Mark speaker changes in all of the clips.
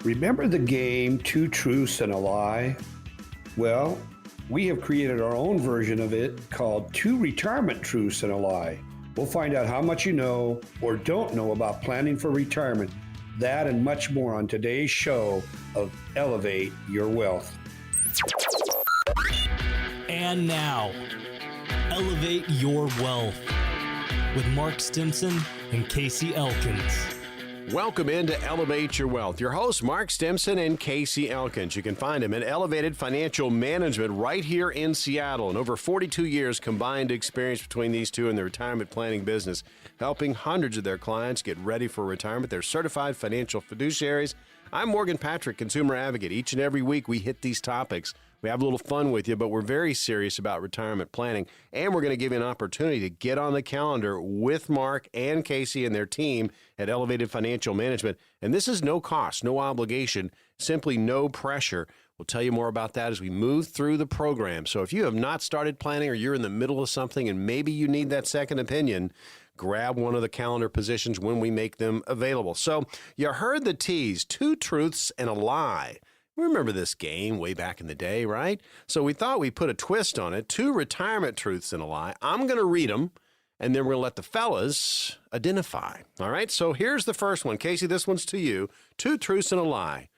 Speaker 1: Remember the game Two Truths and a Lie? Well, we have created our own version of it called Two Retirement Truths and a Lie. We'll find out how much you know or don't know about planning for retirement. That and much more on today's show of Elevate Your Wealth.
Speaker 2: And now, Elevate Your Wealth with Mark Stimson and Casey Elkins.
Speaker 3: Welcome into Elevate Your Wealth. Your hosts, Mark Stimson and Casey Elkins. You can find them at Elevated Financial Management right here in Seattle. And over 42 years combined experience between these two in the retirement planning business, helping hundreds of their clients get ready for retirement. They're certified financial fiduciaries. I'm Morgan Patrick, consumer advocate. Each and every week we hit these topics. We have a little fun with you, but we're very serious about retirement planning, and we're going to give you an opportunity to get on the calendar with Mark and Casey and their team at Elevated Financial Management. And this is no cost, no obligation, simply no pressure. We'll tell you more about that as we move through the program. So if you have not started planning or you're in the middle of something and maybe you need that second opinion, grab one of the calendar positions when we make them available. So you heard the tease, two truths and a lie. Remember this game way back in the day, right? So we thought we'd put a twist on it. Two retirement truths and a lie. I'm going to read them, and then we're going to let the fellas identify. All right? So here's the first one. Casey, this one's to you. Two truths and a lie.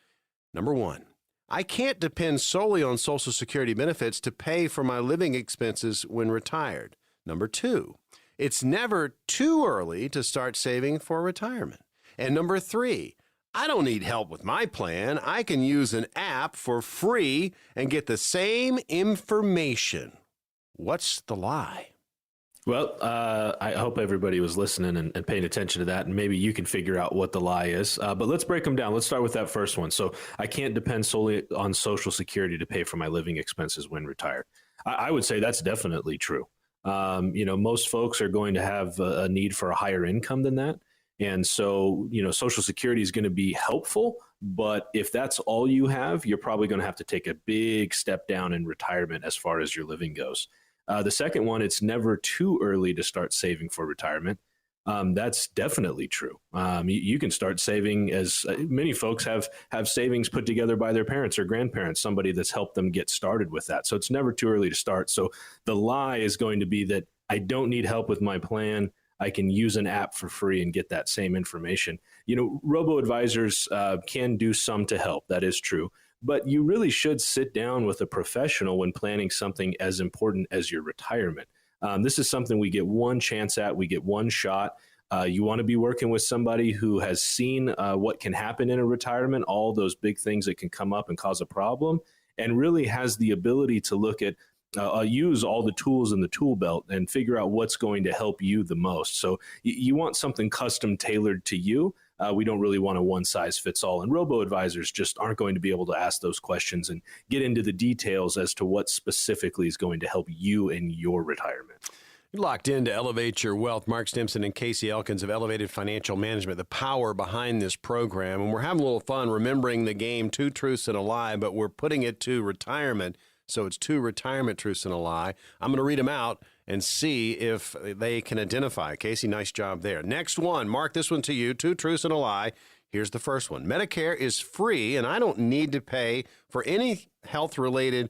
Speaker 3: Number one, I can't depend solely on Social Security benefits to pay for my living expenses when retired. Number two, it's never too early to start saving for retirement. And number three, I don't need help with my plan. I can use an app for free and get the same information. What's the lie?
Speaker 4: Well, I hope everybody was listening and paying attention to that, and maybe you can figure out what the lie is. But let's break them down. Let's start with that first one. So I can't depend solely on Social Security to pay for my living expenses when retired. I would say that's definitely true. Most folks are going to have a need for a higher income than that. And so, Social Security is going to be helpful, but if that's all you have, you're probably going to have to take a big step down in retirement as far as your living goes. The second one, it's never too early to start saving for retirement. That's definitely true. You can start saving, as many folks have savings put together by their parents or grandparents, somebody that's helped them get started with that. So it's never too early to start. So the lie is going to be that I don't need help with my plan. I can use an app for free and get that same information. Robo-advisors can do some to help. That is true. But you really should sit down with a professional when planning something as important as your retirement. This is something we get one chance at. We get one shot. You want to be working with somebody who has seen what can happen in a retirement, all those big things that can come up and cause a problem, and really has the ability to look at use all the tools in the tool belt and figure out what's going to help you the most. So you want something custom tailored to you. We don't really want a one-size-fits-all. And robo-advisors just aren't going to be able to ask those questions and get into the details as to what specifically is going to help you in your retirement.
Speaker 3: You're locked in to Elevate Your Wealth. Mark Stimson and Casey Elkins of Elevated Financial Management, the power behind this program. And we're having a little fun remembering the game Two Truths and a Lie, but we're putting it to retirement. So it's two retirement truths and a lie. I'm going to read them out and see if they can identify. Casey, nice job there. Next one, Mark, this one to you. Two truths and a lie. Here's the first one. Medicare is free, and I don't need to pay for anything health-related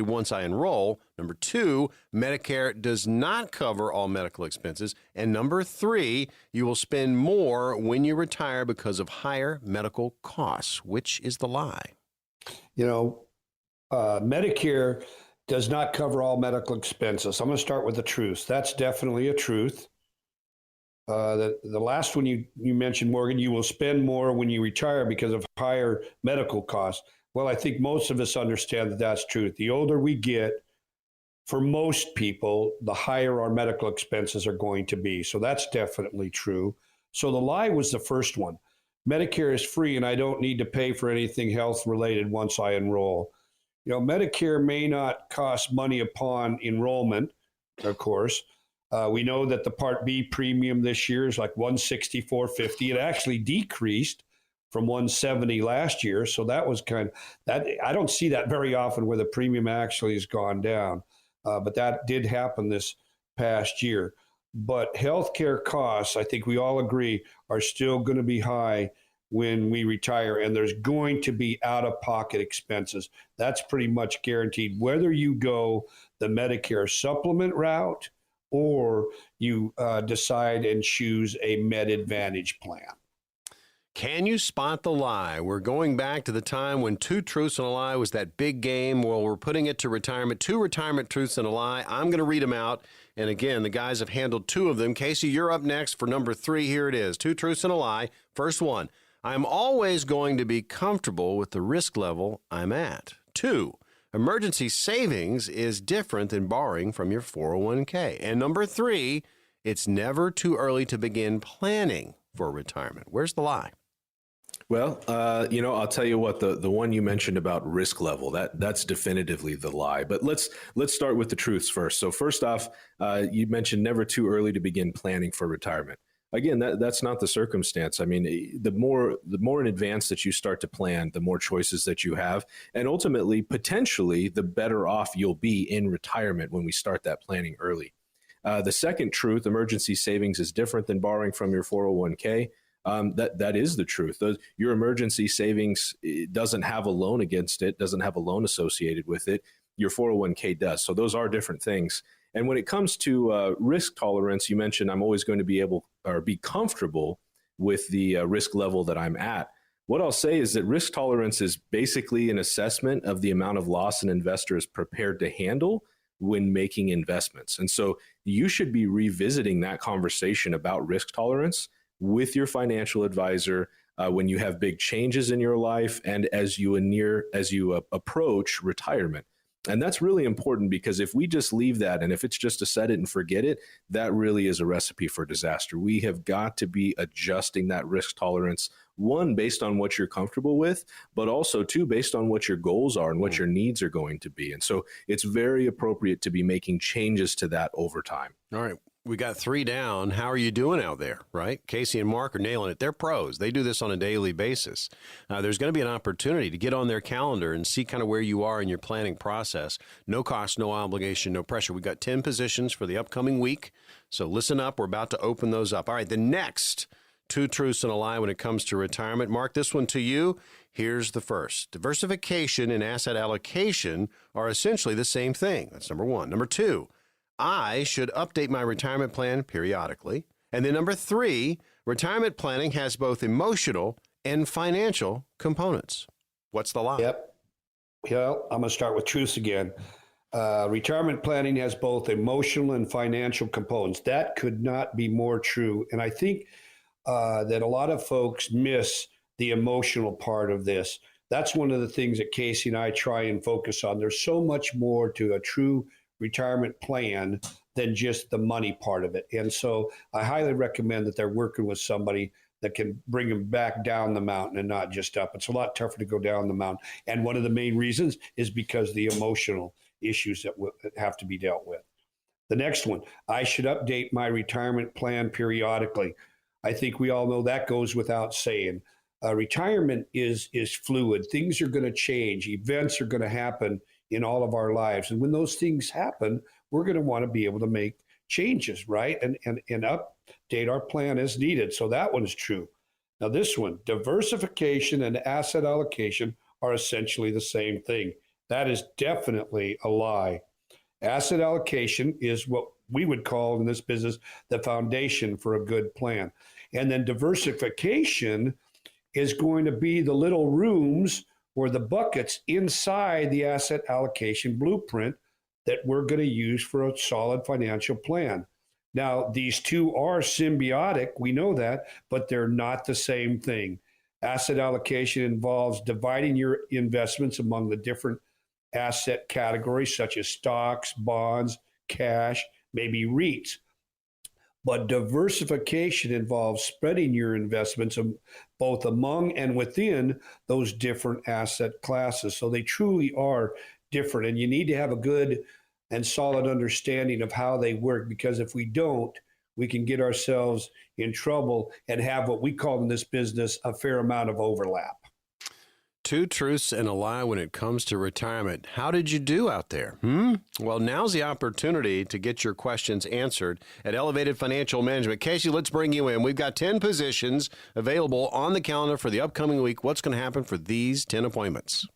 Speaker 3: once I enroll. Number two, Medicare does not cover all medical expenses. And number three, you will spend more when you retire because of higher medical costs. Which is the lie?
Speaker 1: Medicare does not cover all medical expenses. I'm going to start with the truth. That's definitely a truth. The last one you mentioned, Morgan, you will spend more when you retire because of higher medical costs. Well, I think most of us understand that that's true. The older we get, for most people, the higher our medical expenses are going to be. So that's definitely true. So the lie was the first one. Medicare is free and I don't need to pay for anything health related once I enroll. Medicare may not cost money upon enrollment, of course. We know that the Part B premium this year is like $164.50. It actually decreased from $170 last year. So that was I don't see that very often where the premium actually has gone down. But that did happen this past year. But healthcare costs, I think we all agree, are still going to be high when we retire, and there's going to be out-of-pocket expenses. That's pretty much guaranteed, whether you go the Medicare supplement route or you decide and choose a Med Advantage plan.
Speaker 3: Can you spot the lie? We're going back to the time when 2 truths and a lie was that big game. Well, we're putting it to retirement. 2 retirement truths and a lie. I'm going to read them out. And again, the guys have handled 2 of them. Casey, you're up next for number 3. Here it is. 2 truths and a lie. First one, I'm always going to be comfortable with the risk level I'm at. 2, emergency savings is different than borrowing from your 401k. And number 3, it's never too early to begin planning for retirement. Where's the lie?
Speaker 4: Well, I'll tell you what, the one you mentioned about risk level, that's definitively the lie. But let's start with the truths first. So first off, you mentioned never too early to begin planning for retirement. Again, that's not the circumstance. I mean, the more in advance that you start to plan, the more choices that you have, and ultimately, potentially, the better off you'll be in retirement when we start that planning early. The second truth, emergency savings is different than borrowing from your 401k. That is the truth. Your emergency savings doesn't have a loan against it, doesn't have a loan associated with it. Your 401k does. So those are different things. And when it comes to risk tolerance, you mentioned I'm always going to be comfortable with the risk level that I'm at. What I'll say is that risk tolerance is basically an assessment of the amount of loss an investor is prepared to handle when making investments. And so you should be revisiting that conversation about risk tolerance with your financial advisor when you have big changes in your life and as you approach retirement. And that's really important, because if we just leave that, and if it's just to set it and forget it, that really is a recipe for disaster. We have got to be adjusting that risk tolerance, 1, based on what you're comfortable with, but also 2, based on what your goals are and what your needs are going to be. And so it's very appropriate to be making changes to that over time.
Speaker 3: All right. We got 3 down. How are you doing out there, right? Casey and Mark are nailing it. They're pros. They do this on a daily basis. There's going to be an opportunity to get on their calendar and see kind of where you are in your planning process. No cost, no obligation, no pressure. We've got 10 positions for the upcoming week. So listen up. We're about to open those up. All right, the next 2 truths and a lie when it comes to retirement. Mark, this one to you. Here's the first. Diversification and asset allocation are essentially the same thing. That's number 1. Number 2, I should update my retirement plan periodically. And then number 3, retirement planning has both emotional and financial components. What's the lie?
Speaker 1: Yep. Well, I'm going to start with truths again. Retirement planning has both emotional and financial components. That could not be more true. And I think that a lot of folks miss the emotional part of this. That's one of the things that Casey and I try and focus on. There's so much more to a true retirement plan than just the money part of it. And so I highly recommend that they're working with somebody that can bring them back down the mountain and not just up. It's a lot tougher to go down the mountain. And one of the main reasons is because the emotional issues that have to be dealt with. The next one, I should update my retirement plan periodically. I think we all know that goes without saying. Retirement is fluid. Things are going to change. Events are going to happen in all of our lives. And when those things happen, we're going to want to be able to make changes, right? And update our plan as needed. So that one's true. Now this one, diversification and asset allocation are essentially the same thing. That is definitely a lie. Asset allocation is what we would call in this business the foundation for a good plan. And then diversification is going to be the little rooms or the buckets inside the asset allocation blueprint that we're going to use for a solid financial plan. Now, these two are symbiotic, we know that, but they're not the same thing. Asset allocation involves dividing your investments among the different asset categories, such as stocks, bonds, cash, maybe REITs. But diversification involves spreading your investments both among and within those different asset classes. So they truly are different. And you need to have a good and solid understanding of how they work, because if we don't, we can get ourselves in trouble and have what we call in this business a fair amount of overlap.
Speaker 3: Two truths and a lie when it comes to retirement. How did you do out there? Well, now's the opportunity to get your questions answered at Elevated Financial Management. Casey, let's bring you in. We've got 10 positions available on the calendar for the upcoming week. What's going to happen for these 10 appointments?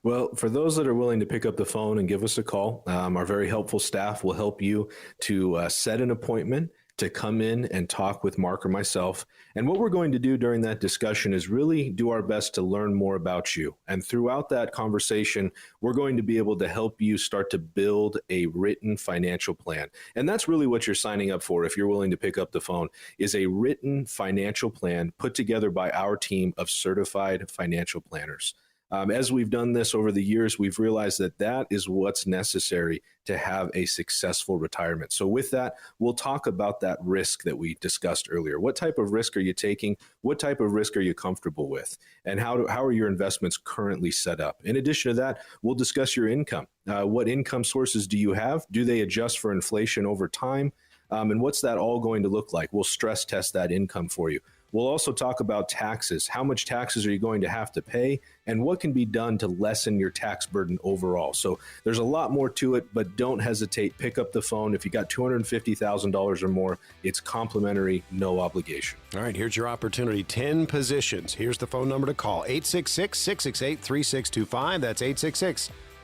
Speaker 4: Well, for those that are willing to pick up the phone and give us a call, our very helpful staff will help you to set an appointment to come in and talk with Mark or myself. And what we're going to do during that discussion is really do our best to learn more about you. And throughout that conversation, we're going to be able to help you start to build a written financial plan. And that's really what you're signing up for, if you're willing to pick up the phone, is a written financial plan put together by our team of certified financial planners. As we've done this over the years, we've realized that that is what's necessary to have a successful retirement. So with that, we'll talk about that risk that we discussed earlier. What type of risk are you taking? What type of risk are you comfortable with? And how are your investments currently set up? In addition to that, we'll discuss your income. What income sources do you have? Do they adjust for inflation over time? And what's that all going to look like? We'll stress test that income for you. We'll also talk about taxes. How much taxes are you going to have to pay, and what can be done to lessen your tax burden overall? So there's a lot more to it, but don't hesitate. Pick up the phone. If you got $250,000 or more, it's complimentary, no obligation.
Speaker 3: All right, here's your opportunity. 10 positions. Here's the phone number to call. 866-668-3625. That's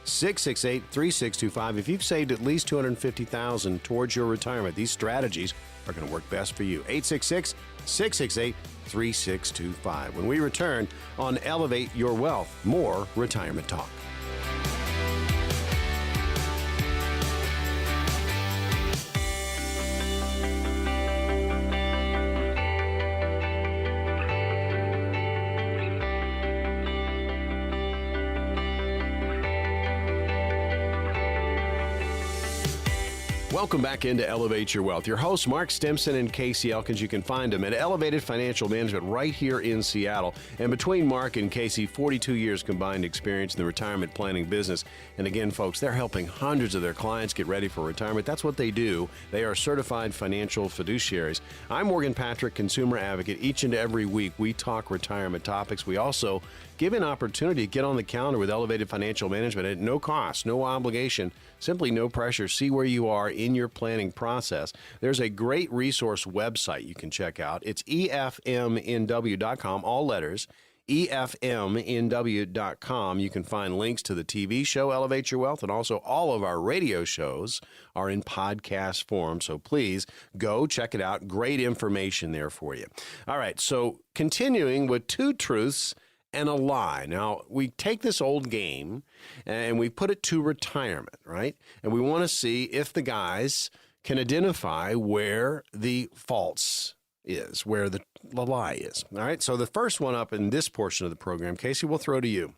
Speaker 3: 866-668-3625. If you've saved at least $250,000 towards your retirement, these strategies are going to work best for you. 866-668-3625. When we return on Elevate Your Wealth, more retirement talk. Welcome back into Elevate Your Wealth. Your hosts, Mark Stimson and Casey Elkins. You can find them at Elevated Financial Management right here in Seattle. And between Mark and Casey, 42 years combined experience in the retirement planning business. And again, folks, they're helping hundreds of their clients get ready for retirement. That's what they do. They are certified financial fiduciaries. I'm Morgan Patrick, consumer advocate. Each and every week, we talk retirement topics. We also give an opportunity to get on the calendar with Elevated Financial Management at no cost, no obligation, simply no pressure. See where you are in your planning process. There's a great resource website you can check out. It's efmnw.com, all letters, efmnw.com. You can find links to the TV show Elevate Your Wealth, and also all of our radio shows are in podcast form. So please go check it out. Great information there for you. All right, so continuing with two truths and a lie. Now, we take this old game and we put it to retirement, right? And we want to see if the guys can identify where the false is, where the lie is. All right, so the first one up in this portion of the program, Casey, we'll throw to you.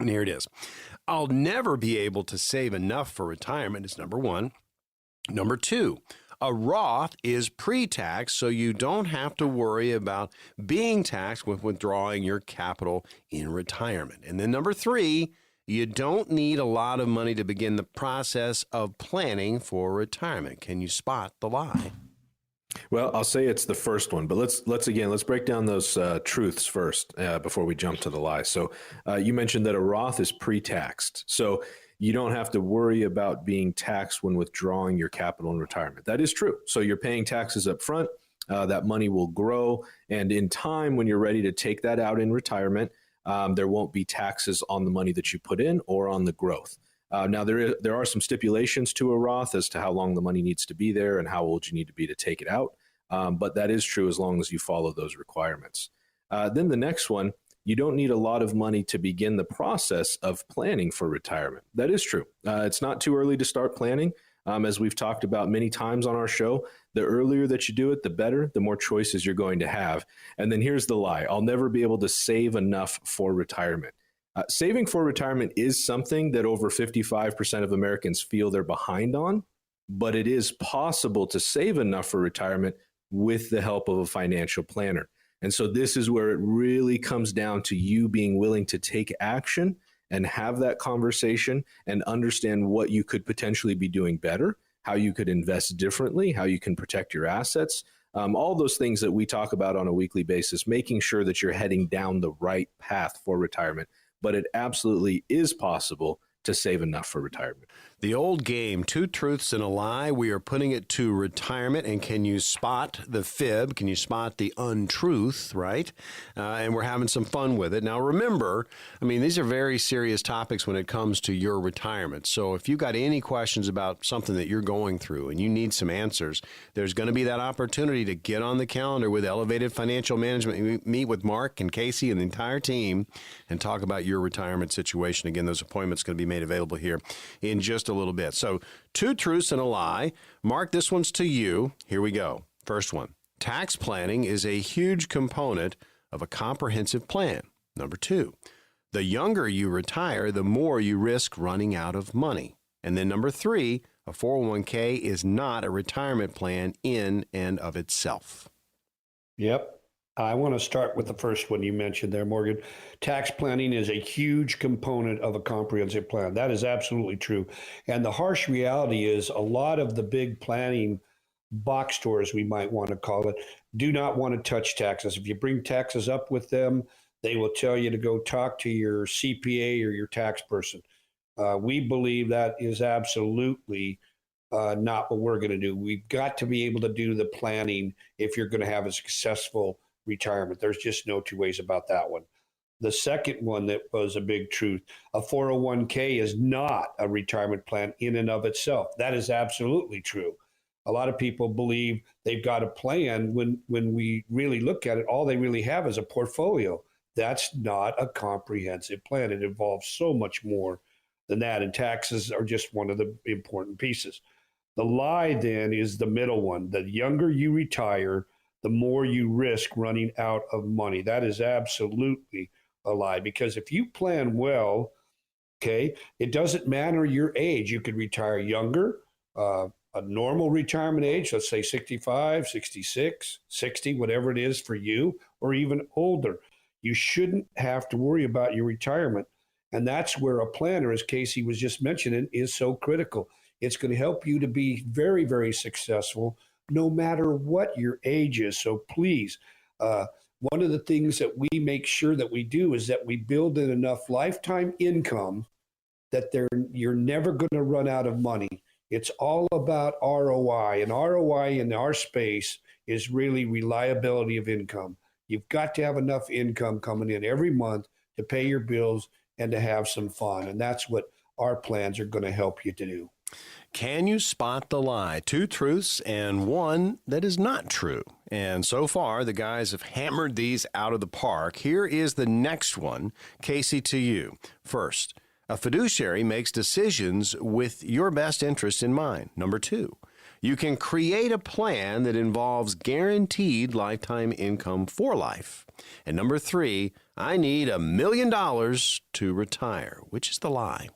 Speaker 3: And here it is. I'll never be able to save enough for retirement is number one. Number two, a Roth is pre-tax, so you don't have to worry about being taxed with withdrawing your capital in retirement. And then number three, you don't need a lot of money to begin the process of planning for retirement. Can you spot the lie?
Speaker 4: Well, I'll say it's the first one, but let's break down those truths first before we jump to the lie. So you mentioned that a Roth is pre-taxed. So you don't have to worry about being taxed when withdrawing your capital in retirement. That is true. So you're paying taxes up front. That money will grow. And in time, when you're ready to take that out in retirement, there won't be taxes on the money that you put in or on the growth. Now, there are some stipulations to a Roth as to how long the money needs to be there and how old you need to be to take it out. But that is true as long as you follow those requirements. Then the next one, you don't need a lot of money to begin the process of planning for retirement. That is true. It's not too early to start planning. As we've talked about many times on our show, the earlier that you do it, the better, the more choices you're going to have. And then here's the lie. I'll never be able to save enough for retirement. Saving for retirement is something that over 55% of Americans feel they're behind on, but it is possible to save enough for retirement with the help of a financial planner. And so this is where it really comes down to you being willing to take action and have that conversation and understand what you could potentially be doing better, how you could invest differently, how you can protect your assets, all those things that we talk about on a weekly basis, making sure that you're heading down the right path for retirement. but it absolutely is possible to save enough for retirement.
Speaker 3: The old game, two truths and a lie. We are putting it to retirement. And can you spot the fib? Can you spot the untruth, right? And we're having some fun with it. Now, remember, I mean, these are very serious topics when it comes to your retirement. So if you've got any questions about something that you're going through and you need some answers, there's going to be that opportunity to get on the calendar with Elevated Financial Management. Meet with Mark and Casey and the entire team and talk about your retirement situation. Again, those appointments are going to be made available here in just a little bit. So, two truths and a lie. Mark, this one's to you. Here we go. First one. Tax planning is a huge component of a comprehensive plan. Number two. The younger you retire, the more you risk running out of money. And then number three, a 401k is not a retirement plan in and of itself.
Speaker 1: Yep. I want to start with the first one you mentioned there, Morgan. Tax planning is a huge component of a comprehensive plan. That is absolutely true. And the harsh reality is a lot of the big planning box stores, we might want to call it, do not want to touch taxes. If you bring taxes up with them, they will tell you to go talk to your CPA or your tax person. We believe that is absolutely not what we're going to do. We've got to be able to do the planning if you're going to have a successful retirement. There's just no two ways about that one. The second one that was a big truth, a 401k is not a retirement plan in and of itself. That is absolutely true. A lot of people believe they've got a plan when we really look at it, all they really have is a portfolio. That's not a comprehensive plan. It involves so much more than that, and taxes are just one of the important pieces. The lie then is the middle one. The younger you retire, the more you risk running out of money. That is absolutely a lie, because if you plan well, okay, it doesn't matter your age. You could retire younger, a normal retirement age, let's say 65, 66, 60, whatever it is for you, or even older. You shouldn't have to worry about your retirement. And that's where a planner, as Casey was just mentioning, is so critical. It's going to help you to be very, very successful no matter what your age is. So please, one of the things that we make sure that we do is that we build in enough lifetime income that you're never going to run out of money. It's all about ROI, and ROI in our space is really reliability of income. You've got to have enough income coming in every month to pay your bills and to have some fun. And that's what our plans are going to help you to do.
Speaker 3: Can you spot the lie? Two truths and one that is not true. And so far, the guys have hammered these out of the park. Here is the next one. Casey, to you. First, a fiduciary makes decisions with your best interest in mind. Number two, you can create a plan that involves guaranteed lifetime income for life. And number three, I need $1 million to retire. Which is the lie?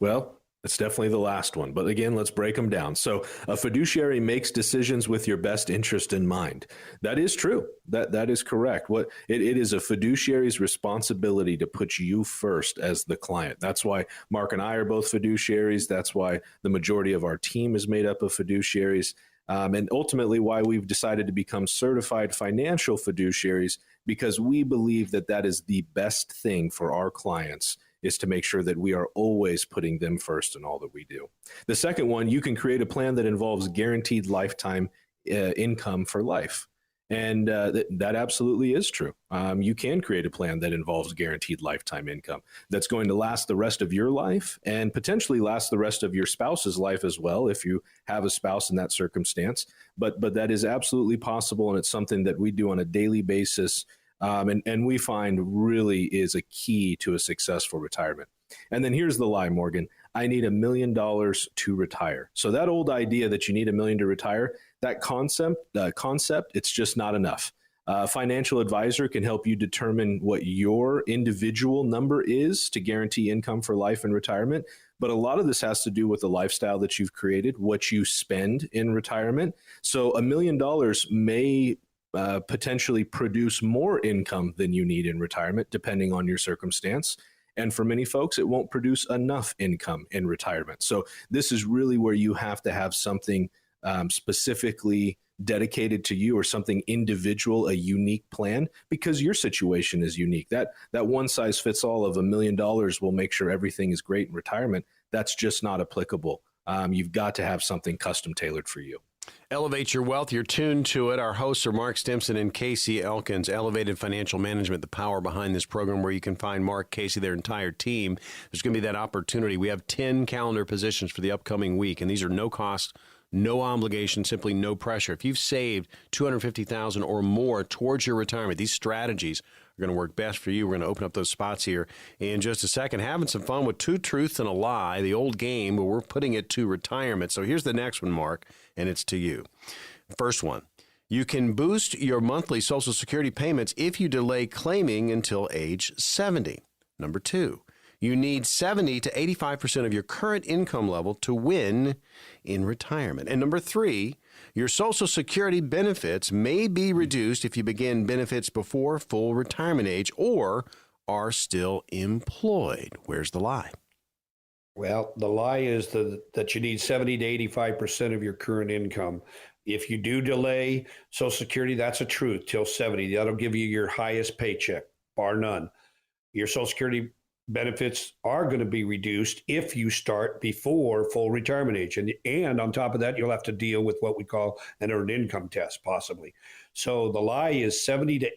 Speaker 4: Well, it's definitely the last one. But again, let's break them down. So a fiduciary makes decisions with your best interest in mind. That is true. That is correct. It is a fiduciary's responsibility to put you first as the client. That's why Mark and I are both fiduciaries. That's why the majority of our team is made up of fiduciaries. And ultimately why we've decided to become certified financial fiduciaries, because we believe that is the best thing for our clients, is to make sure that we are always putting them first in all that we do. The second one, you can create a plan that involves guaranteed lifetime income for life. And that absolutely is true. You can create a plan that involves guaranteed lifetime income that's going to last the rest of your life and potentially last the rest of your spouse's life as well, if you have a spouse in that circumstance. But that is absolutely possible, and it's something that we do on a daily basis. And we find really is a key to a successful retirement. And then here's the lie, Morgan. I need $1 million to retire. So that old idea that you need $1 million to retire, that concept, it's just not enough. A financial advisor can help you determine what your individual number is to guarantee income for life and retirement. But a lot of this has to do with the lifestyle that you've created, what you spend in retirement. So $1 million may potentially produce more income than you need in retirement, depending on your circumstance. And for many folks, it won't produce enough income in retirement. So this is really where you have to have something specifically dedicated to you or something individual, a unique plan, because your situation is unique. That one size fits all of $1 million will make sure everything is great in retirement. That's just not applicable. You've got to have something custom tailored for you.
Speaker 3: Elevate Your Wealth. You're tuned to it. Our hosts are Mark Stimson and Casey Elkins. Elevated Financial Management, the power behind this program, where you can find Mark, Casey, their entire team. There's going to be that opportunity. We have 10 calendar positions for the upcoming week, and these are no cost, no obligation, simply no pressure. If you've saved $250,000 or more towards your retirement, these strategies are going to work best for you. We're going to open up those spots here in just a second. Having some fun with two truths and a lie, the old game, but we're putting it to retirement. So here's the next one, Mark, and it's to you. First one, you can boost your monthly Social Security payments if you delay claiming until age 70. Number two, you need 70 to 85% of your current income level to win in retirement. And number three, your Social Security benefits may be reduced if you begin benefits before full retirement age or are still employed. Where's the lie?
Speaker 1: Well, the lie is that you need 70 to 85% of your current income. If you do delay Social Security, that's a truth, till 70. That'll give you your highest paycheck, bar none. Your Social Security benefits are going to be reduced if you start before full retirement age. And on top of that, you'll have to deal with what we call an earned income test, possibly. So the lie is 70 to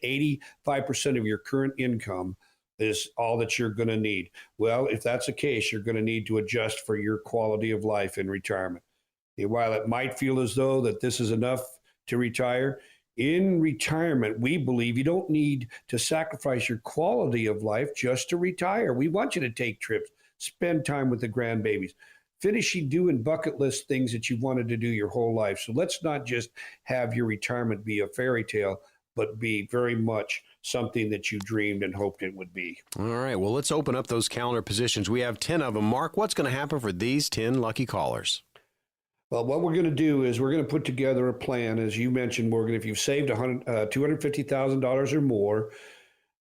Speaker 1: 85% of your current income is all that you're going to need. Well, if that's the case, you're going to need to adjust for your quality of life in retirement. While it might feel as though that this is enough to retire, in retirement, we believe you don't need to sacrifice your quality of life just to retire. We want you to take trips, spend time with the grandbabies, finishing doing bucket list things that you've wanted to do your whole life. So let's not just have your retirement be a fairy tale, but be very much something that you dreamed and hoped it would be.
Speaker 3: All right, well, let's open up those calendar positions. We have 10 of them. Mark, what's going to happen for these 10 lucky callers?
Speaker 1: Well, what we're going to do is we're going to put together a plan. As you mentioned, Morgan, if you've saved $250,000 or more,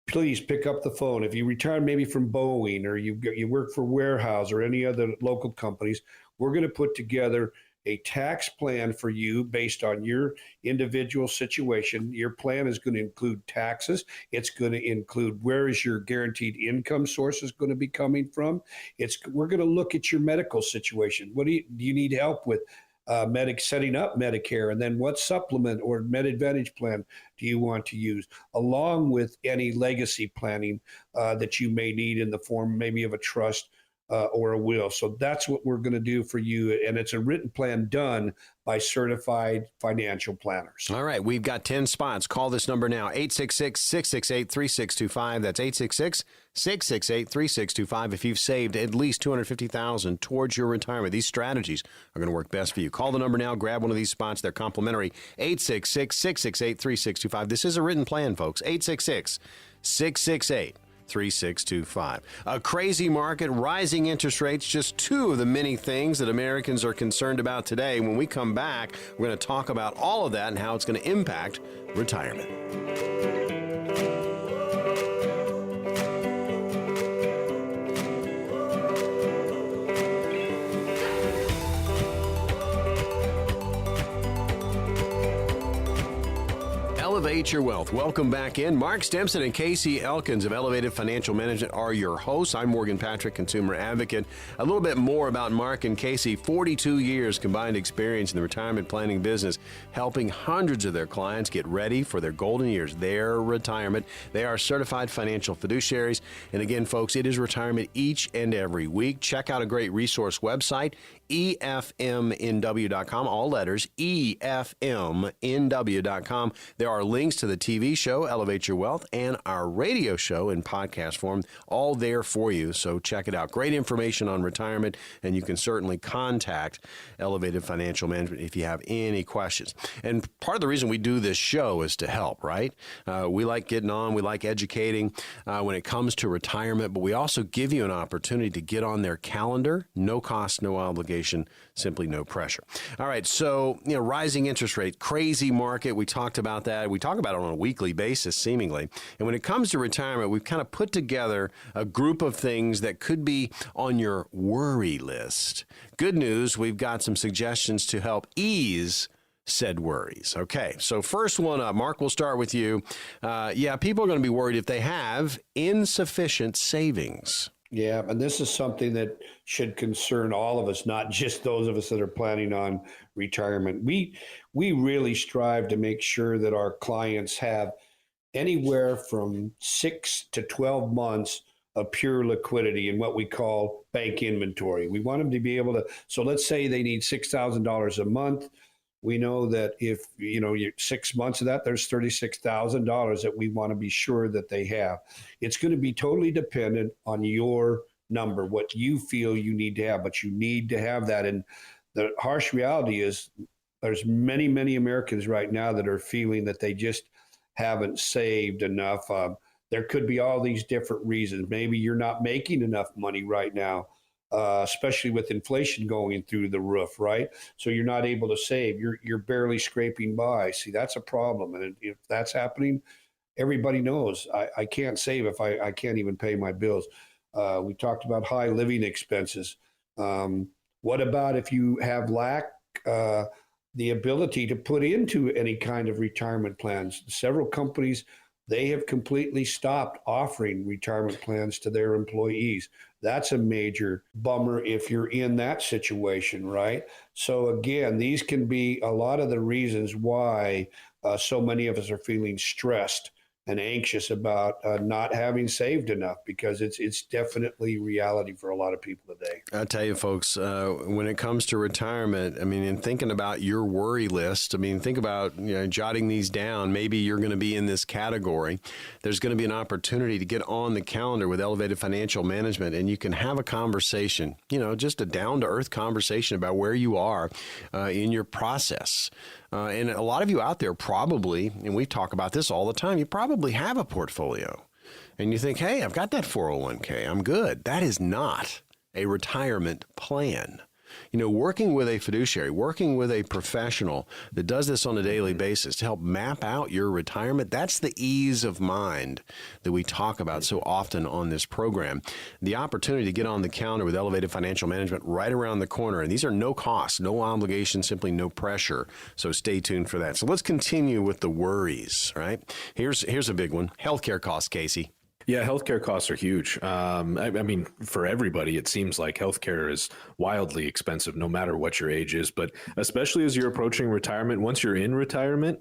Speaker 1: please pick up the phone. If you retired maybe from Boeing or you work for Warehouse or any other local companies, we're going to put together a tax plan for you based on your individual situation. Your plan is going to include taxes. It's going to include where is your guaranteed income source is going to be coming from. We're going to look at your medical situation. What do you need help with? Setting up Medicare, and then what supplement or Med Advantage plan do you want to use, along with any legacy planning that you may need in the form maybe of a trust or a will. So that's what we're going to do for you. And it's a written plan done by certified financial planners.
Speaker 3: All right. We've got 10 spots. Call this number now, 866-668-3625. That's 866-668-3625. If you've saved at least $250,000 towards your retirement, these strategies are going to work best for you. Call the number now. Grab one of these spots. They're complimentary. 866-668-3625. This is a written plan, folks. 866-668-3625. A crazy market, rising interest rates, just two of the many things that Americans are concerned about today. When we come back, we're going to talk about all of that and how it's going to impact retirement. Elevate Your Wealth. Welcome back in. Mark Stimson and Casey Elkins of Elevated Financial Management are your hosts. I'm Morgan Patrick, consumer advocate. A little bit more about Mark and Casey. 42 years combined experience in the retirement planning business, helping hundreds of their clients get ready for their golden years, their retirement. They are certified financial fiduciaries. And again, folks, it is retirement each and every week. Check out a great resource website, EFMNW.com, all letters, EFMNW.com. There are links to the TV show, Elevate Your Wealth, and our radio show in podcast form, all there for you. So check it out. Great information on retirement, and you can certainly contact Elevated Financial Management if you have any questions. And part of the reason we do this show is to help, right? We like getting on. We like educating when it comes to retirement, but we also give you an opportunity to get on their calendar. No cost, no obligation, simply no pressure. All right, so, rising interest rate, crazy market. We talked about that. We talk about it on a weekly basis, seemingly. And when it comes to retirement, we've kind of put together a group of things that could be on your worry list. Good news, we've got some suggestions to help ease said worries. Okay, so first one up, Mark, we'll start with you. People are going to be worried if they have insufficient savings.
Speaker 1: Yeah, and this is something that should concern all of us, not just those of us that are planning on retirement. We really strive to make sure that our clients have anywhere from 6 to 12 months of pure liquidity in what we call bank inventory. We want them to be able to, so let's say they need $6,000 a month. We know that if, you're 6 months of that, there's $36,000 that we want to be sure that they have. It's going to be totally dependent on your number, what you feel you need to have, but you need to have that. And the harsh reality is there's many, many Americans right now that are feeling that they just haven't saved enough. There could be all these different reasons. Maybe you're not making enough money right now. Especially with inflation going through the roof, right? So you're not able to save. You're barely scraping by. See, that's a problem. And if that's happening, everybody knows I can't save if I can't even pay my bills. We talked about high living expenses. What about if you have the ability to put into any kind of retirement plans? Several companies, they have completely stopped offering retirement plans to their employees. That's a major bummer if you're in that situation, right? So again, these can be a lot of the reasons why so many of us are feeling stressed and anxious about not having saved enough, because it's definitely reality for a lot of people today.
Speaker 3: I tell you, folks, when it comes to retirement, in thinking about your worry list, think about jotting these down. Maybe you're going to be in this category. There's going to be an opportunity to get on the calendar with Elevated Financial Management, and you can have a conversation, just a down-to-earth conversation about where you are in your process. And a lot of you out there probably, and we talk about this all the time, you probably have a portfolio. And you think, hey, I've got that 401k, I'm good. That is not a retirement plan. Working with a fiduciary, working with a professional that does this on a daily basis to help map out your retirement, that's the ease of mind that we talk about so often on this program. The opportunity to get on the calendar with Elevated Financial Management right around the corner. And these are no cost, no obligation, simply no pressure. So stay tuned for that. So let's continue with the worries, right? Here's a big one. Healthcare costs, Casey.
Speaker 4: Yeah, healthcare costs are huge. For everybody, it seems like healthcare is wildly expensive, no matter what your age is. But especially as you're approaching retirement, once you're in retirement,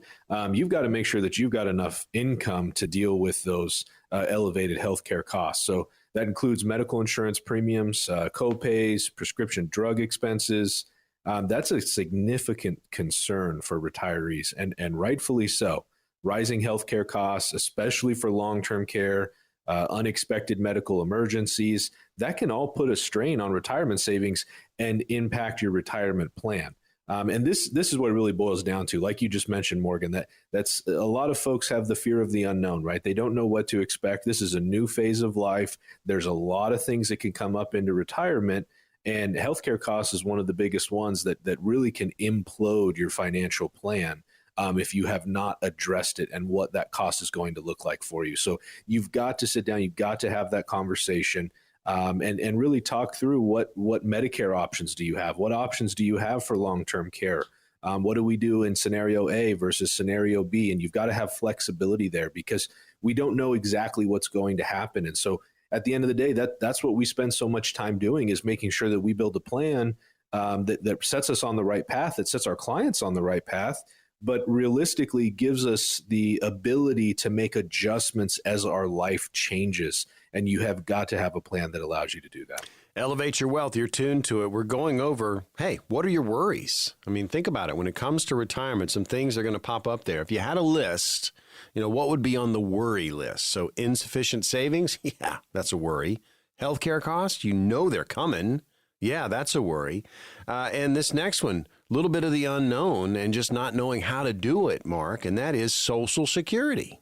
Speaker 4: you've got to make sure that you've got enough income to deal with those elevated healthcare costs. So that includes medical insurance premiums, co-pays, prescription drug expenses. That's a significant concern for retirees, and rightfully so. Rising healthcare costs, especially for long-term care, unexpected medical emergencies, that can all put a strain on retirement savings and impact your retirement plan. And this is what it really boils down to. Like you just mentioned, Morgan, that's a lot of folks have the fear of the unknown, right? They don't know what to expect. This is a new phase of life. There's a lot of things that can come up into retirement, and healthcare costs is one of the biggest ones that really can implode your financial plan. If you have not addressed it and what that cost is going to look like for you. So you've got to sit down, you've got to have that conversation and really talk through what Medicare options do you have? What options do you have for long-term care? What do we do in scenario A versus scenario B? And you've got to have flexibility there, because we don't know exactly what's going to happen. And so at the end of the day, that's what we spend so much time doing, is making sure that we build a plan that sets us on the right path, that sets our clients on the right path, but realistically gives us the ability to make adjustments as our life changes. And you have got to have a plan that allows you to do that.
Speaker 3: Elevate your wealth. You're tuned to it. We're going over, hey, what are your worries? Think about it. When it comes to retirement, some things are going to pop up there. If you had a list, what would be on the worry list? So insufficient savings, yeah, that's a worry. Healthcare costs, they're coming. Yeah, that's a worry. And this next one, a little bit of the unknown and just not knowing how to do it, Mark, and that is Social Security.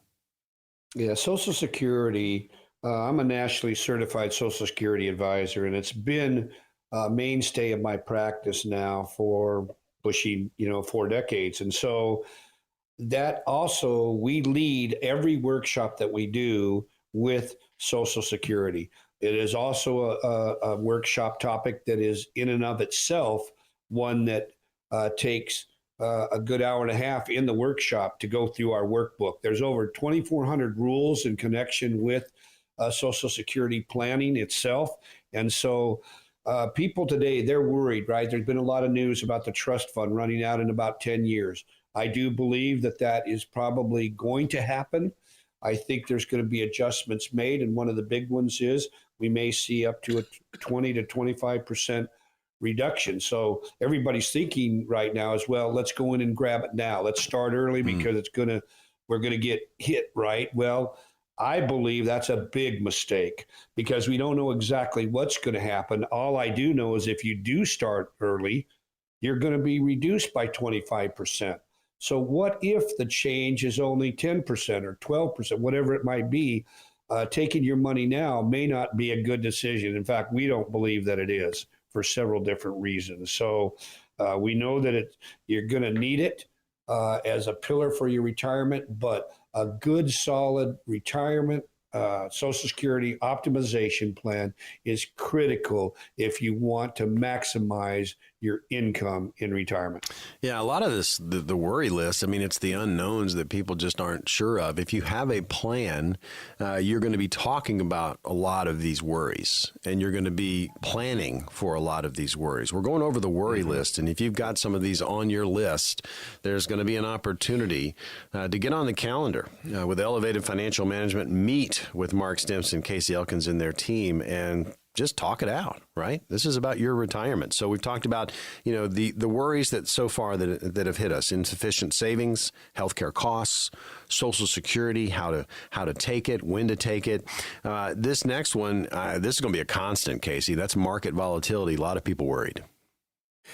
Speaker 1: Yeah, Social Security. I'm a nationally certified Social Security advisor, and it's been a mainstay of my practice now for pushing, 4 decades. And so that also, we lead every workshop that we do with Social Security. It is also a workshop topic that is in and of itself one that takes a good hour and a half in the workshop to go through our workbook. There's over 2,400 rules in connection with Social Security planning itself. And so people today, they're worried, right? There's been a lot of news about the trust fund running out in about 10 years. I do believe that that is probably going to happen. I think there's going to be adjustments made. And one of the big ones is we may see up to a 20 to 25% reduction. So everybody's thinking right now is, well, let's go in and grab it now. Let's start early because we're going to get hit, right? Well, I believe that's a big mistake because we don't know exactly what's going to happen. All I do know is if you do start early, you're going to be reduced by 25%. So what if the change is only 10% or 12%, whatever it might be? Taking your money now may not be a good decision. In fact, we don't believe that it is for several different reasons. So we know that you're going to need it as a pillar for your retirement, but a good, solid retirement Social Security optimization plan is critical if you want to maximize your income in retirement.
Speaker 3: Yeah, a lot of this, the worry list, I mean, it's the unknowns that people just aren't sure of. If you have a plan, you're going to be talking about a lot of these worries, and you're going to be planning for a lot of these worries. We're going over the worry list, and if you've got some of these on your list, there's going to be an opportunity to get on the calendar with Elevated Financial Management, meet with Mark Stimson, Casey Elkins, and their team, and just talk it out, right? This is about your retirement. So we've talked about, the worries that so far that have hit us: insufficient savings, healthcare costs, Social Security, how to take it, when to take it. This next one, this is going to be a constant, Casey. That's market volatility. A lot of people worried.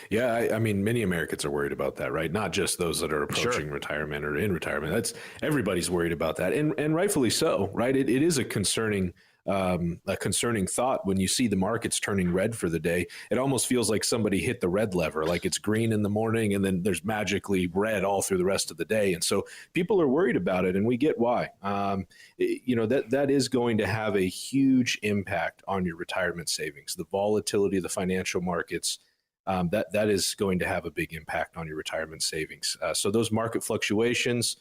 Speaker 4: Yeah, I mean, many Americans are worried about that, right? Not just those that are approaching retirement or in retirement. Everybody's worried about that, and rightfully so, right? It is a concerning thought when you see the markets turning red for the day. It almost feels like somebody hit the red lever, like it's green in the morning and then there's magically red all through the rest of the day. And so people are worried about it, and we get why. That is going to have a huge impact on your retirement savings. The volatility of the financial markets, that is going to have a big impact on your retirement savings. So those market fluctuations,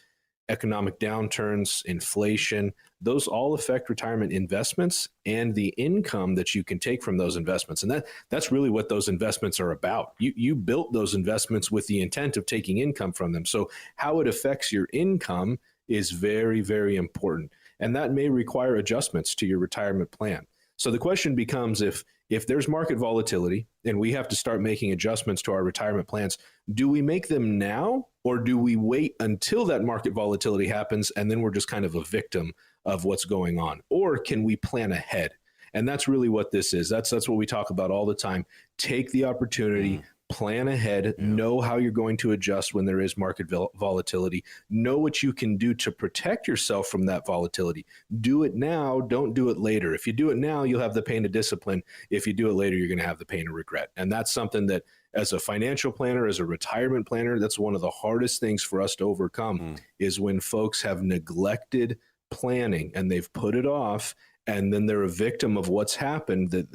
Speaker 4: economic downturns, inflation, those all affect retirement investments and the income that you can take from those investments. And that's really what those investments are about. You built those investments with the intent of taking income from them. So how it affects your income is very, very important. And that may require adjustments to your retirement plan. So the question becomes, if there's market volatility and we have to start making adjustments to our retirement plans, do we make them now, or do we wait until that market volatility happens and then we're just kind of a victim of what's going on? Or can we plan ahead? And that's really what this is. That's what we talk about all the time. Take the opportunity, plan ahead, know how you're going to adjust when there is market volatility, know what you can do to protect yourself from that volatility. Do it now, don't do it later. If you do it now, you'll have the pain of discipline. If you do it later, you're going to have the pain of regret. And that's something that, as a financial planner, as a retirement planner, that's one of the hardest things for us to overcome is when folks have neglected planning and they've put it off, and then they're a victim of what's happened, that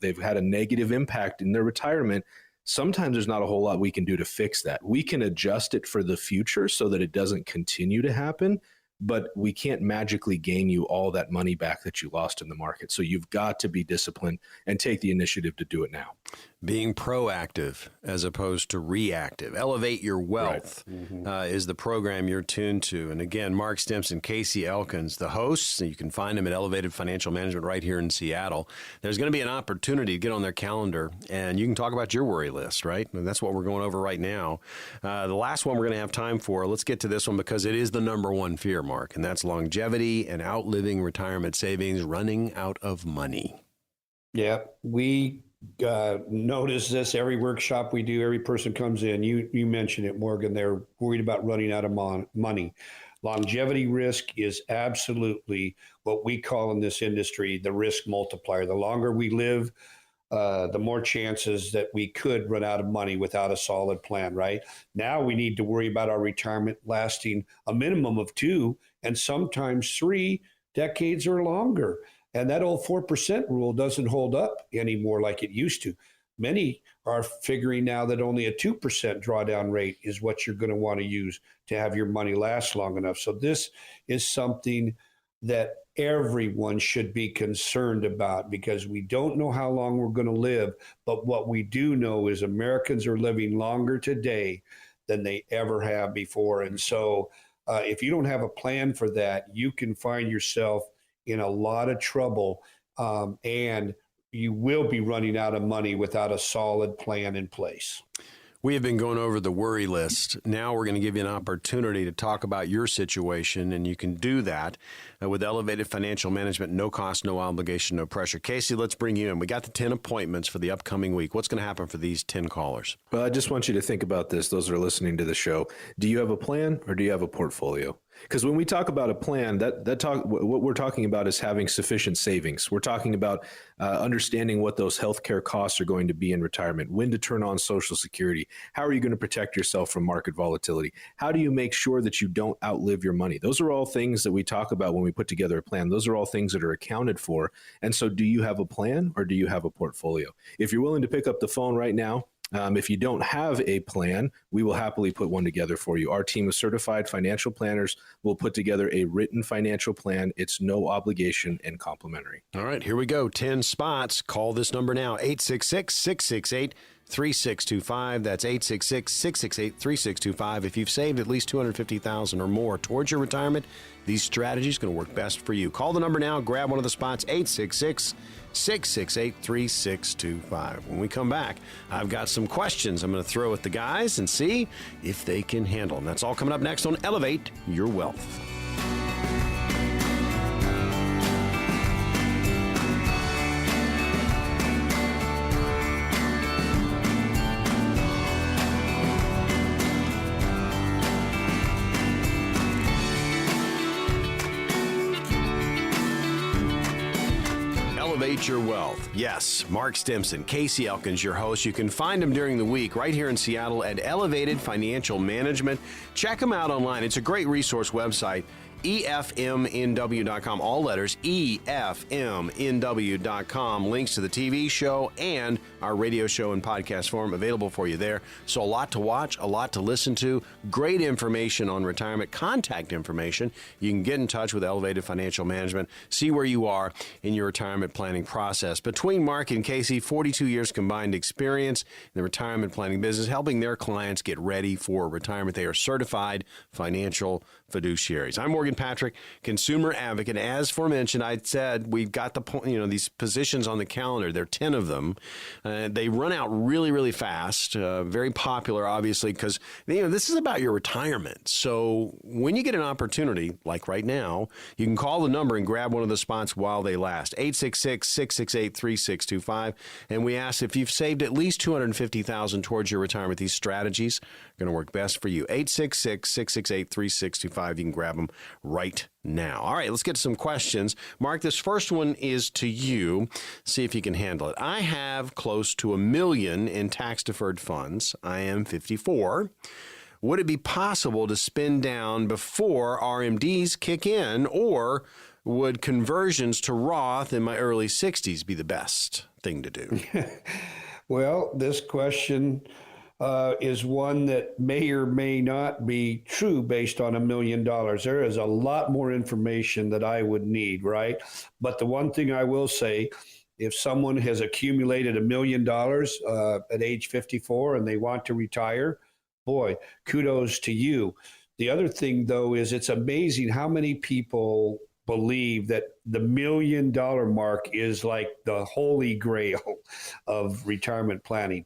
Speaker 4: they've had a negative impact in their retirement. Sometimes there's not a whole lot we can do to fix that. We can adjust it for the future so that it doesn't continue to happen, but we can't magically gain you all that money back that you lost in the market. So you've got to be disciplined and take the initiative to do it now.
Speaker 3: Being proactive as opposed to reactive. Elevate Your Wealth is the program you're tuned to. And again, Mark Stimson, Casey Elkins, the hosts. You can find them at Elevated Financial Management right here in Seattle. There's going to be an opportunity to get on their calendar, and you can talk about your worry list, right? And that's what we're going over right now. The last one we're going to have time for, let's get to this one because it is the number one fear, Mark, and that's longevity and outliving retirement savings, running out of money.
Speaker 1: Yeah, we notice this every workshop we do. Every person comes in. You mentioned it, Morgan. They're worried about running out of money. Longevity risk is absolutely what we call in this industry the risk multiplier. The longer we live, the more chances that we could run out of money without a solid plan, right? Now we need to worry about our retirement lasting a minimum of 2 and sometimes 3 decades or longer. And that old 4% rule doesn't hold up anymore like it used to. Many are figuring now that only a 2% drawdown rate is what you're going to want to use to have your money last long enough. So this is something that everyone should be concerned about, because we don't know how long we're going to live. But what we do know is Americans are living longer today than they ever have before. And so if you don't have a plan for that, you can find yourself in a lot of trouble, and you will be running out of money without a solid plan in place.
Speaker 3: We have been going over the worry list. Now we're going to give you an opportunity to talk about your situation, and you can do that with Elevated Financial Management. No cost, no obligation, no pressure. Casey, let's bring you in. We got the 10 appointments for the upcoming week. What's going to happen for these 10 callers?
Speaker 4: Well, I just want you to think about this, those that are listening to the show. Do you have a plan or do you have a portfolio? Because when we talk about a plan, what we're talking about is having sufficient savings. We're talking about understanding what those healthcare costs are going to be in retirement, when to turn on Social Security, how are you going to protect yourself from market volatility, how do you make sure that you don't outlive your money. Those are all things that we talk about when we put together a plan. Those are all things that are accounted for. And so do you have a plan or do you have a portfolio? If you're willing to pick up the phone right now, if you don't have a plan, we will happily put one together for you. Our team of certified financial planners will put together a written financial plan. It's no obligation and complimentary.
Speaker 3: All right, here we go. 10 spots. Call this number now, 866-668-3625. That's 866-668-3625. If you've saved at least $250,000 or more towards your retirement, these strategies are going to work best for you. Call the number now. Grab one of the spots, 866-668-3625. When we come back, I've got some questions I'm going to throw at the guys and see if they can handle them. That's all coming up next on Elevate Your Wealth. Elevate Your Wealth. Yes, Mark Stimson, Casey Elkins, your host. You can find him during the week right here in Seattle at Elevated Financial Management. Check him out online. It's a great resource website. EFMNW.com, all letters, EFMNW.com. Links to the TV show and our radio show in podcast form available for you there. So a lot to watch, a lot to listen to, great information on retirement, contact information. You can get in touch with Elevated Financial Management, see where you are in your retirement planning process. Between Mark and Casey, 42 years combined experience in the retirement planning business, helping their clients get ready for retirement. They are certified financial fiduciaries. I'm Morgan Patrick, consumer advocate. As aforementioned, I said we've got these positions on the calendar. There are 10 of them. They run out really, really fast. Very popular, obviously, because this is about your retirement. So when you get an opportunity, like right now, you can call the number and grab one of the spots while they last. 866-668-3625. And we ask if you've saved at least $250,000 towards your retirement. These strategies are going to work best for you. 866-668-3625. You can grab them right now. All right, let's get to some questions. Mark, this first one is to you. See if you can handle it. I have close to $1 million in tax-deferred funds. I am 54. Would it be possible to spin down before RMDs kick in, or would conversions to Roth in my early 60s be the best thing to do?
Speaker 1: Well, this question is one that may or may not be true based on $1 million. There is a lot more information that I would need, right? But the one thing I will say, if someone has accumulated $1 million at age 54 and they want to retire, boy, kudos to you. The other thing, though, is it's amazing how many people believe that the $1 million mark is like the holy grail of retirement planning.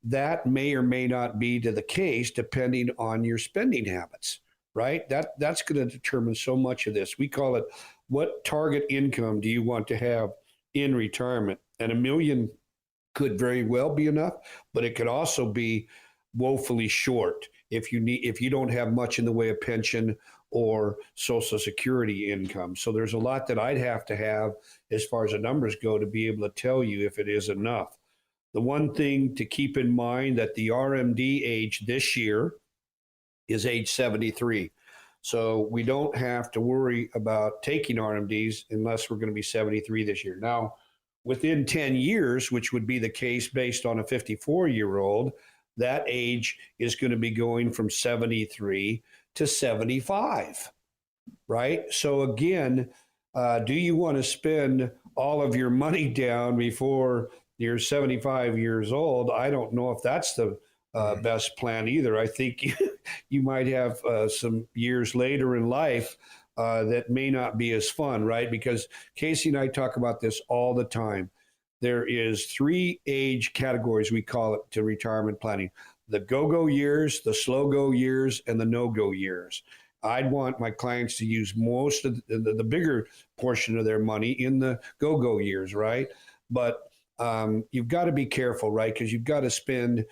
Speaker 1: That may or may not be the case depending on your spending habits, right? That's going to determine so much of this. We call it, what target income do you want to have in retirement? And $1 million could very well be enough, but it could also be woefully short if you don't have much in the way of pension or Social Security income. So there's a lot that I'd have to have as far as the numbers go to be able to tell you if it is enough. The one thing to keep in mind that the RMD age this year is age 73. So we don't have to worry about taking RMDs unless we're going to be 73 this year. Now, within 10 years, which would be the case based on a 54-year-old, that age is going to be going from 73 to 75, right? So again, do you want to spend all of your money down before you're 75 years old? I don't know if that's the best plan either. I think you might have some years later in life that may not be as fun, right? Because Casey and I talk about this all the time. There is 3 age categories, we call it, to retirement planning: the go-go years, the slow-go years, and the no-go years. I'd want my clients to use most of the bigger portion of their money in the go-go years, right? But you've got to be careful, right? Because you've got to spend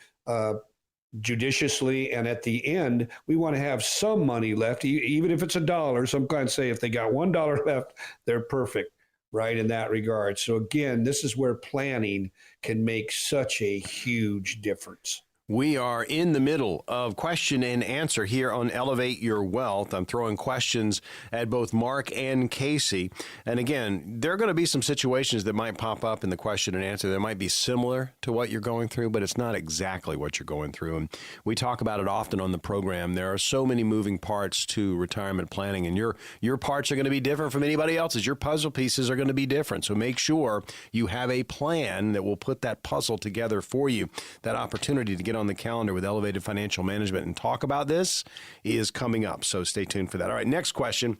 Speaker 1: judiciously, and at the end, we want to have some money left, even if it's $1. Some clients say if they got $1 left, they're perfect, right, in that regard. So again, this is where planning can make such a huge difference.
Speaker 3: We are in the middle of question and answer here on Elevate Your Wealth. I'm throwing questions at both Mark and Casey. And again, there are going to be some situations that might pop up in the question and answer that might be similar to what you're going through, but it's not exactly what you're going through. And we talk about it often on the program. There are so many moving parts to retirement planning, and your parts are going to be different from anybody else's. Your puzzle pieces are going to be different. So make sure you have a plan that will put that puzzle together for you. That opportunity to get on the calendar with Elevated Financial Management and talk about this is coming up. So stay tuned for that. All right, next question.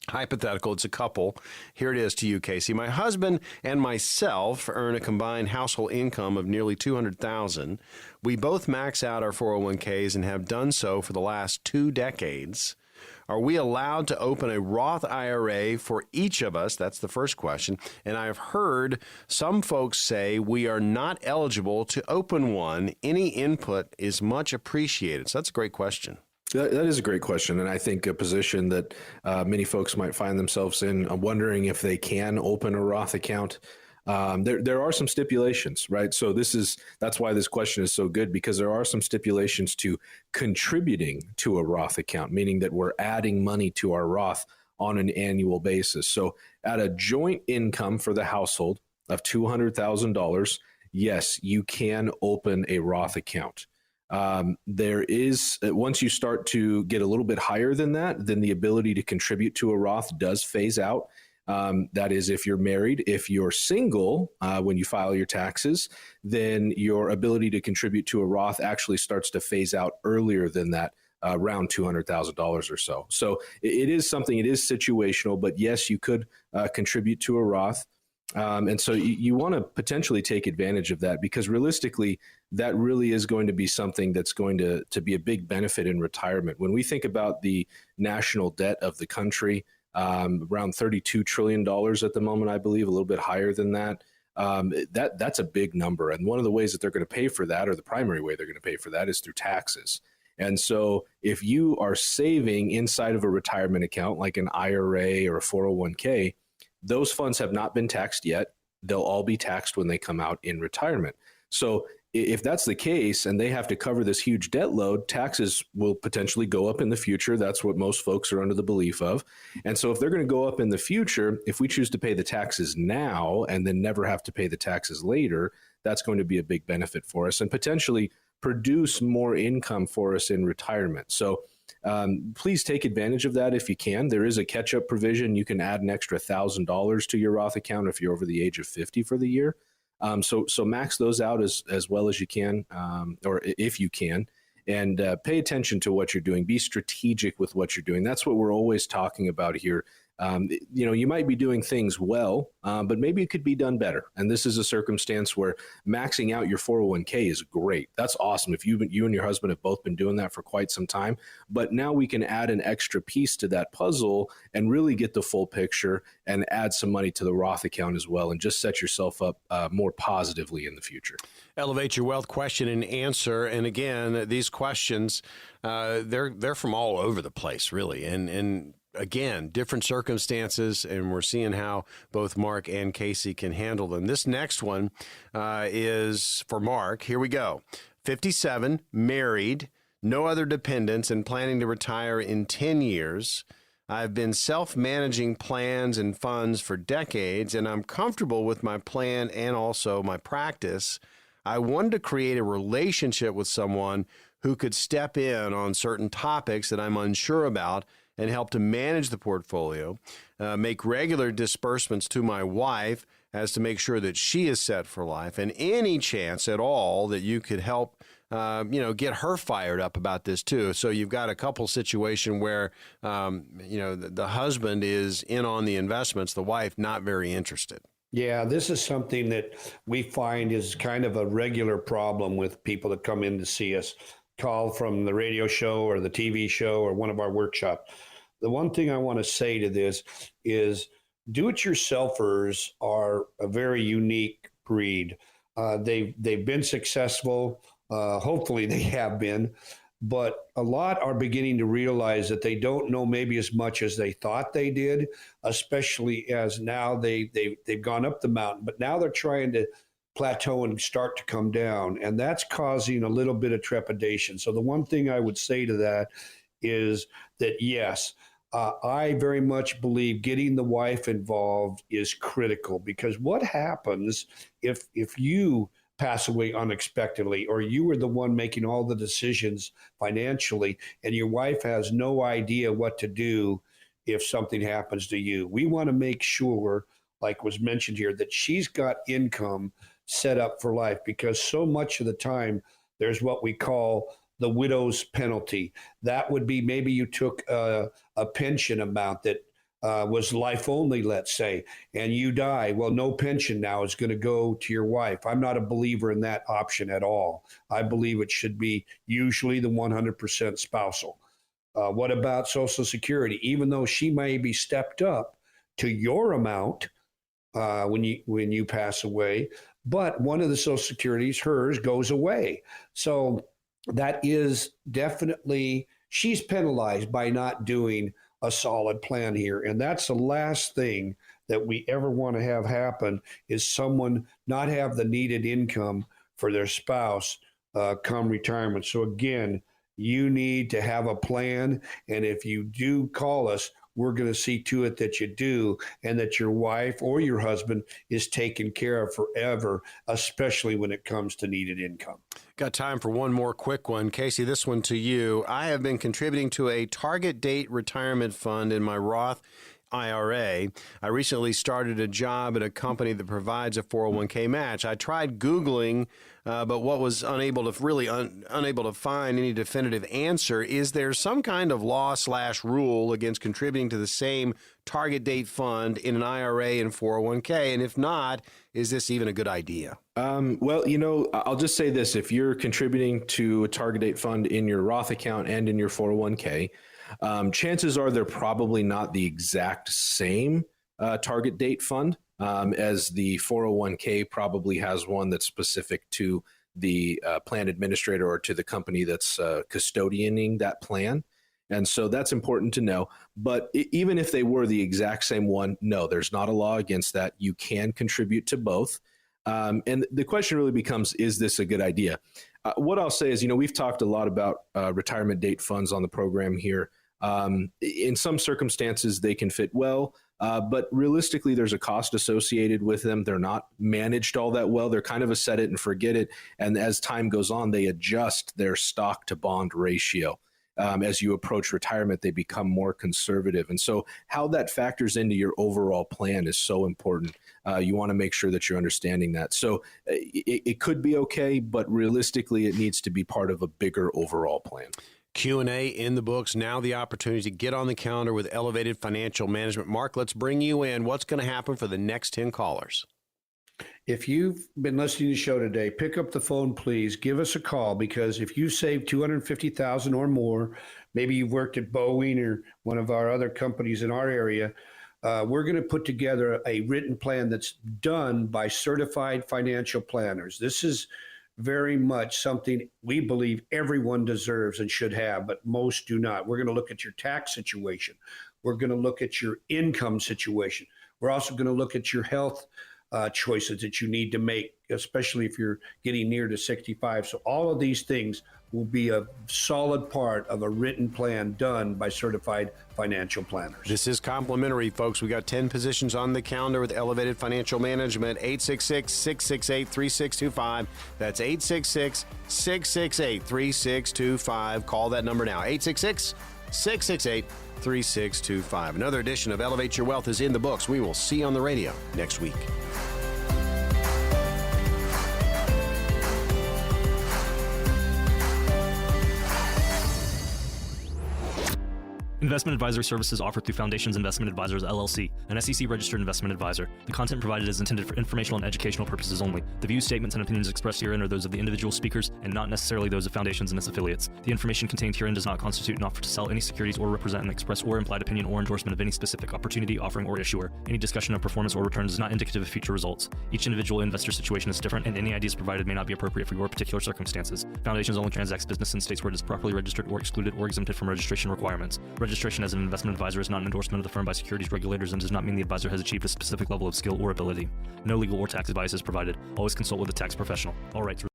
Speaker 3: Hypothetical. It's a couple. Here it is to you, Casey. My husband and myself earn a combined household income of nearly $200,000. We both max out our 401ks and have done so for the last 2 decades. Are we allowed to open a Roth IRA for each of us? That's the first question. And I've heard some folks say we are not eligible to open one. Any input is much appreciated. So that's a great question.
Speaker 4: That is a great question, and I think a position that many folks might find themselves in, wondering if they can open a Roth account. There are some stipulations, right? So that's why this question is so good, because there are some stipulations to contributing to a Roth account, meaning that we're adding money to our Roth on an annual basis. So at a joint income for the household of $200,000, yes, you can open a Roth account. There is, once you start to get a little bit higher than that, then the ability to contribute to a Roth does phase out. That is, if you're married. If you're single, when you file your taxes, then your ability to contribute to a Roth actually starts to phase out earlier than that, around $200,000 or so. So it is something, it is situational, but yes, you could contribute to a Roth. And so you want to potentially take advantage of that, because realistically, that really is going to be something that's going to be a big benefit in retirement. When we think about the national debt of the country, around $32 trillion at the moment, I believe, a little bit higher than that. That's a big number. And one of the ways that they're going to pay for that, or the primary way they're going to pay for that, is through taxes. And so if you are saving inside of a retirement account, like an IRA or a 401k, those funds have not been taxed yet. They'll all be taxed when they come out in retirement. So if that's the case and they have to cover this huge debt load, taxes will potentially go up in the future. That's what most folks are under the belief of. And so if they're going to go up in the future, if we choose to pay the taxes now and then never have to pay the taxes later, that's going to be a big benefit for us and potentially produce more income for us in retirement. So please take advantage of that if you can. There is a catch-up provision. You can add an extra $1,000 to your Roth account if you're over the age of 50 for the year. So max those out as well as you can, or if you can, and pay attention to what you're doing. Be strategic with what you're doing. That's what we're always talking about here. You might be doing things well, but maybe it could be done better. And this is a circumstance where maxing out your 401k is great. That's awesome. If you and your husband have both been doing that for quite some time, but now we can add an extra piece to that puzzle and really get the full picture and add some money to the Roth account as well, and just set yourself up more positively in the future.
Speaker 3: Elevate Your Wealth question and answer. And again, these questions, they're from all over the place, really. And again, different circumstances, and we're seeing how both Mark and Casey can handle them. This next one is for Mark. Here we go. 57, married, no other dependents, and planning to retire in 10 years. I've been self-managing plans and funds for decades, and I'm comfortable with my plan and also my practice. I wanted to create a relationship with someone who could step in on certain topics that I'm unsure about and help to manage the portfolio, make regular disbursements to my wife as to make sure that she is set for life, and any chance at all that you could help get her fired up about this too. So you've got a couple situation where, the husband is in on the investments, the wife not very interested.
Speaker 1: Yeah, this is something that we find is kind of a regular problem with people that come in to see us, call from the radio show or the TV show or one of our workshops. The one thing I want to say to this is do-it-yourselfers are a very unique breed. They've been successful. Hopefully they have been, but a lot are beginning to realize that they don't know maybe as much as they thought they did, especially as now they've gone up the mountain, but now they're trying to plateau and start to come down, and that's causing a little bit of trepidation. So the one thing I would say to that is that yes, I very much believe getting the wife involved is critical, because what happens if you pass away unexpectedly, or you were the one making all the decisions financially and your wife has no idea what to do if something happens to you? We want to make sure, like was mentioned here, that she's got income set up for life, because so much of the time there's what we call the widow's penalty. That would be maybe you took a pension amount that was life only, let's say, and you die. Well, no pension now is going to go to your wife. I'm not a believer in that option at all. I believe it should be usually the 100% spousal. What about Social Security? Even though she may be stepped up to your amount when you pass away, but one of the Social Securities, hers, goes away. So that is definitely, she's penalized by not doing a solid plan here. And that's the last thing that we ever want to have happen, is someone not have the needed income for their spouse come retirement. So again, you need to have a plan. And if you do call us, we're going to see to it that you do, and that your wife or your husband is taken care of forever, especially when it comes to needed income.
Speaker 3: Got time for one more quick one. Casey, this one to you. I have been contributing to a target date retirement fund in my Roth IRA. I recently started a job at a company that provides a 401k match. I tried Googling, but what was unable to find any definitive answer. Is there some kind of law/rule against contributing to the same target date fund in an IRA and 401k? And if not, is this even a good idea?
Speaker 4: Well, I'll just say this. If you're contributing to a target date fund in your Roth account and in your 401k, chances are they're probably not the exact same target date fund, as the 401k probably has one that's specific to the plan administrator or to the company that's custodianing that plan. And so that's important to know. But even if they were the exact same one, no, there's not a law against that. You can contribute to both. And the question really becomes, is this a good idea? What I'll say is, we've talked a lot about retirement date funds on the program here. In some circumstances, they can fit well, but realistically, there's a cost associated with them. They're not managed all that well. They're kind of a set it and forget it. And as time goes on, they adjust their stock to bond ratio. As you approach retirement, they become more conservative. And so how that factors into your overall plan is so important. You want to make sure that you're understanding that. So it could be okay, but realistically, it needs to be part of a bigger overall plan.
Speaker 3: Q&A in the books. Now the opportunity to get on the calendar with Elevated Financial Management. Mark, let's bring you in. What's going to happen for the next 10 callers?
Speaker 1: If you've been listening to the show today, pick up the phone, please. Give us a call, because if you save $250,000 or more, maybe you've worked at Boeing or one of our other companies in our area, we're going to put together a written plan that's done by certified financial planners. This is very much something we believe everyone deserves and should have, but most do not. We're going to look at your tax situation. We're going to look at your income situation. We're also going to look at your health choices that you need to make, especially if you're getting near to 65. So all of these things will be a solid part of a written plan done by certified financial planners.
Speaker 3: This is complimentary, folks. We got 10 positions on the calendar with Elevated Financial Management. 866-668-3625. That's 866-668-3625. Call that number now. 866-668-3625. Another edition of Elevate Your Wealth is in the books. We will see you on the radio next week.
Speaker 5: Investment advisory services offered through Foundations Investment Advisors, LLC, an SEC-registered investment advisor. The content provided is intended for informational and educational purposes only. The views, statements, and opinions expressed herein are those of the individual speakers and not necessarily those of Foundations and its affiliates. The information contained herein does not constitute an offer to sell any securities or represent an express or implied opinion or endorsement of any specific opportunity, offering, or issuer. Any discussion of performance or returns is not indicative of future results. Each individual investor situation is different, and any ideas provided may not be appropriate for your particular circumstances. Foundations only transacts business in states where it is properly registered or excluded or exempted from registration requirements. Registration as an investment advisor is not an endorsement of the firm by securities regulators and does not mean the advisor has achieved a specific level of skill or ability. No legal or tax advice is provided. Always consult with a tax professional. All rights